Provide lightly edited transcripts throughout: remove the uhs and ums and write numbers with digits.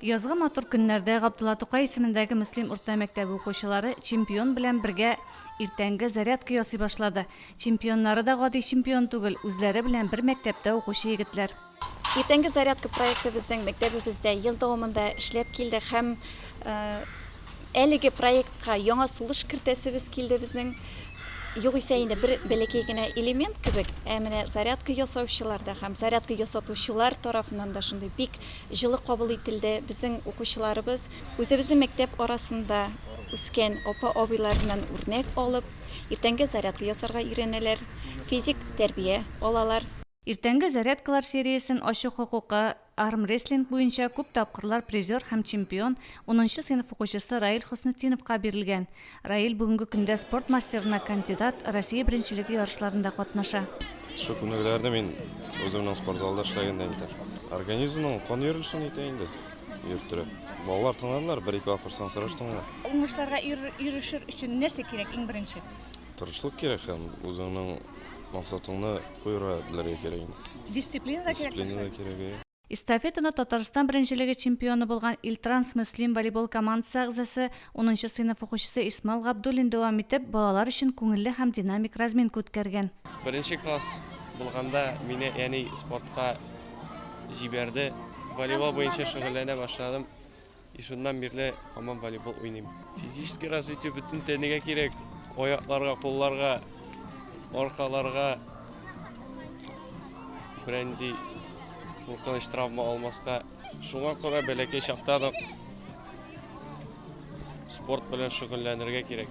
Язгы матур көннәрдә Габдулла Тукай исемендәге Мөслим урта мәктәбе укучылары чемпион белән бергә иртәнге зарядка ясый башлады. Чемпионнары да гади чемпион түгел, үзләре белән бер мәктәптә укучы егетләр. Иртәнге зарядка проекты безнең мәктәбебездә ел дәвамында эшләп килде һәм әлеге проектка яңа сулыш кертәсебез килде безнең. Югыйсә инде бер бәләкәй генә элемент кебек, менә зарядка ясаучылар да һәм зарядка ясатучылар тарафыннан да шундый бик җылы кабул ителде. Безнең укучыларыбыз үзебезнең мәктәп арасында үскән апа-абыйлардан үрнәк алып, иртәнге зарядка ясарга өйрәнәләр, физик тәрбия алалар. Иртәнге зарядкалар сериясен ачу хокукы армрестлинг буенча күп тапкырлар призер һәм чемпион 10-нчы сыйныф укучысы Раил Хөснетдиновка бирелгән. Раил бүгенге көндә спорт мастерына кандидат, Россия беренчелеге ярышларында катнаша. Шу күнегеләрдә мин үземнең спорт залда эшләгәндә инде. Организмның кан йөрелешен итә инде. Йөртүрә. Балалар тыңладылар, бер-ике акырсан сораштылар. Уңышларга ирешер өчен нәрсә кирәк иң беренче? Тырышлык кирәк һәм үзеңнең максатыңны куйырга белергә кирәк. Дисциплина да кирәк. Дисциплина да кирәк. Эстафетаны Татарстан беренчелеге чемпионы булган Илтранс Мөслим волейбол командасы әгъзасы 10-нчы сыйныф укучысы Исмаил Габдуллин дәвам итеп, балалар өчен күңелле һәм динамик разминка үткәргән. Беренче класс булганда мине яни спортка җибәрде. Волейбол буенча шөгыльләнә башладым. Шуннан бирле һаман волейбол уйныйм. Физический развитие бөтен тәнегә кирәк. Аякларга, кулларга, аркаларга бренди куркыныч травма алмаска. Шуңа күрә бәләкәй чактан спорт белән шөгыльләнергә кирәк.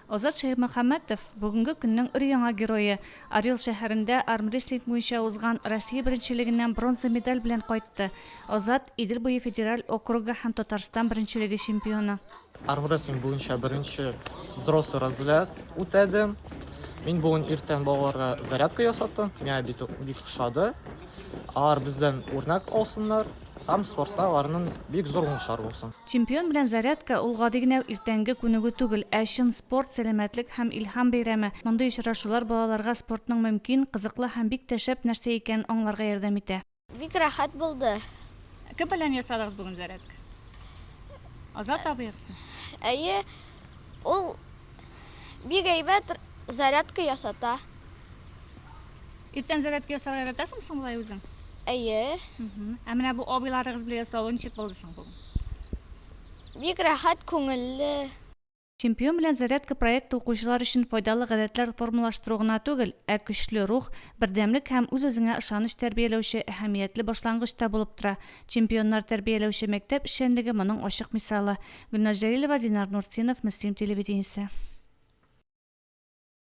Азат Шәймөхәммәтов бүгенге көннең өр-яңа герое. Орел шәһәрендә армрестлинг буенча узган Россия беренчелегеннән бронза медаль белән кайтты. Азат Идел буе федераль округы һәм Татарстан беренчелеге чемпионы. Армрестлинг буенча беренче взрослый разряд үтәдем. Мин бүген иртән балаларга зарядка ясаттым. Миңа бик ошады. Алар бездән үрнәк алсыннар. Һәм спортта аларның бик зур уңышлары булсын. Чемпион белән зарядка ул гади генә иртәнге күнеге түгел, ә чын спорт, сәламәтлек һәм илһам бәйрәме. Мондый очрашулар балаларга спортның мөмкин, кызыклы һәм бик тәшәп нәрсә икәнен аңларга ярдәм итә. Бик рәхәт булды. Кем белән ясадыгыз бүген зарядка? Азат абыегызны. Әйе, ул бик әйбәт зарядка ясата. Иртән зарядка ясарга яратасың соң булай үзең? Әйе, Ә менә бу абыйларыгыз белән ясау ничек булды соң бүген? бик рәхәт, күңелле. Чемпион белән зарядка проекты укучылар өчен файдалы гадәтләр формалаштыру гына түгел, ә көчле рух, бердәмлек һәм үз-үзеңә ышаныч тәрбияләүче әһәмиятле башлангыч та булып тора. Чемпионнар тәрбияләүче мәктәп эшчәнлеге моның ачык мисалы. Гөлназ Җәлилова, Динар Нуртдинов, Мөслим телевидениесе.